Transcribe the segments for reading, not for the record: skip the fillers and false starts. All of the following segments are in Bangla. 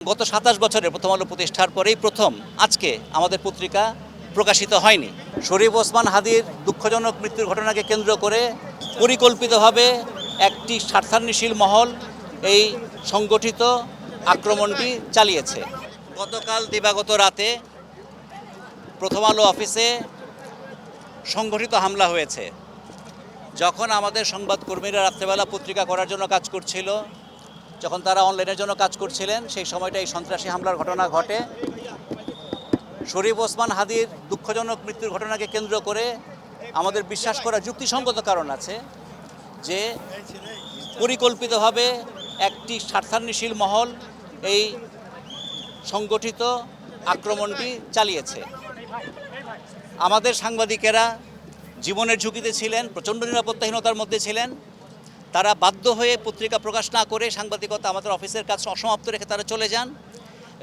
গত ২৭ বছরের প্রথম আলো প্রতিষ্ঠার পরেই প্রথম আজকে আমাদের পত্রিকা প্রকাশিত হয়নি। শরীফ ওসমান হাদির দুঃখজনক মৃত্যুর ঘটনাকে কেন্দ্র করে পরিকল্পিতভাবে একটি স্বার্থান্বেষী মহল এই সংগঠিত আক্রমণটি চালিয়েছে। গতকাল দিবাগত রাতে প্রথম আলো অফিসে সংগঠিত হামলা হয়েছে। যখন আমাদের সংবাদকর্মীরা রাত্রেবেলা পত্রিকা করার জন্য কাজ করছিল, যখন তারা অনলাইনের জন্য কাজ করছিলেন, সেই সময়টা এই সন্ত্রাসী হামলার ঘটনা ঘটে। শরীফ ওসমান হাদির দুঃখজনক মৃত্যুর ঘটনাকে কেন্দ্র করে আমাদের বিশ্বাস করা যুক্তিসঙ্গত কারণ আছে যে পরিকল্পিতভাবে একটি স্বার্থান্বেষী মহল এই সংগঠিত আক্রমণটি চালিয়েছে। আমাদের সাংবাদিকেরা জীবনের ঝুঁকিতে ছিলেন, প্রচণ্ড নিরাপত্তাহীনতার মধ্যে ছিলেন। তারা বাধ্য হয়ে পত্রিকা প্রকাশ না করে সাংবাদিকতা আমাদের অফিসের কাজ অসমাপ্ত রেখে তারা চলে যান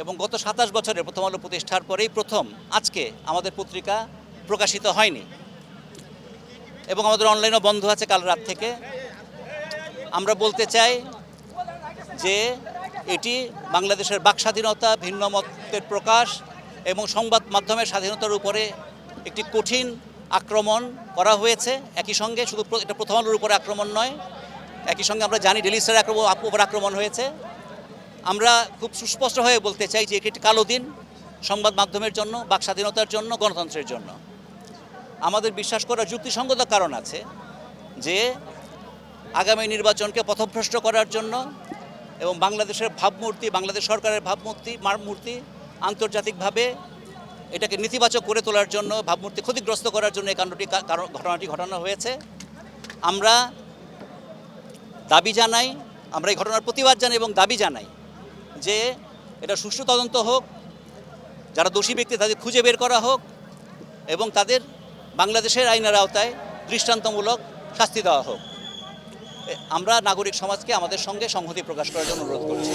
এবং গত ২৭ বছরের প্রথম আলো প্রতিষ্ঠার পরেই প্রথম আজকে আমাদের পত্রিকা প্রকাশিত হয়নি এবং আমাদের অনলাইনও বন্ধ আছে কাল রাত থেকে। আমরা বলতে চাই যে এটি বাংলাদেশের বাক স্বাধীনতা, ভিন্ন মতের প্রকাশ এবং সংবাদ মাধ্যমের স্বাধীনতার উপরে একটি কঠিন আক্রমণ করা হয়েছে। একই সঙ্গে শুধু এটা প্রথম আলোর উপরে আক্রমণ নয়, একই সঙ্গে আমরা জানি ডেইলি স্টারের উপর আক্রমণ হয়েছে। আমরা খুব সুস্পষ্ট হয়ে বলতে চাই যে এটি একটি কালো দিন সংবাদ মাধ্যমের জন্য, বাক স্বাধীনতার জন্য, গণতন্ত্রের জন্য। আমাদের বিশ্বাস করার যুক্তিসঙ্গত কারণ আছে যে আগামী নির্বাচনকে পথভ্রষ্ট করার জন্য এবং বাংলাদেশের ভাবমূর্তি, বাংলাদেশ সরকারের ভাবমূর্তি আন্তর্জাতিকভাবে এটাকে নেতিবাচক করে তোলার জন্য, ভাবমূর্তি ক্ষতিগ্রস্ত করার জন্য এই ঘটনাটি ঘটানো হয়েছে। আমরা দাবি জানাই, আমরা এই ঘটনার প্রতিবাদ জানাই এবং দাবি জানাই যে এটা সুষ্ঠু তদন্ত হোক, যারা দোষী ব্যক্তি তাদের খুঁজে বের করা হোক এবং তাদের বাংলাদেশের আইনের আওতায় দৃষ্টান্তমূলক শাস্তি দেওয়া হোক। আমরা নাগরিক সমাজকে আমাদের সঙ্গে সংহতি প্রকাশ করার জন্য অনুরোধ করছি।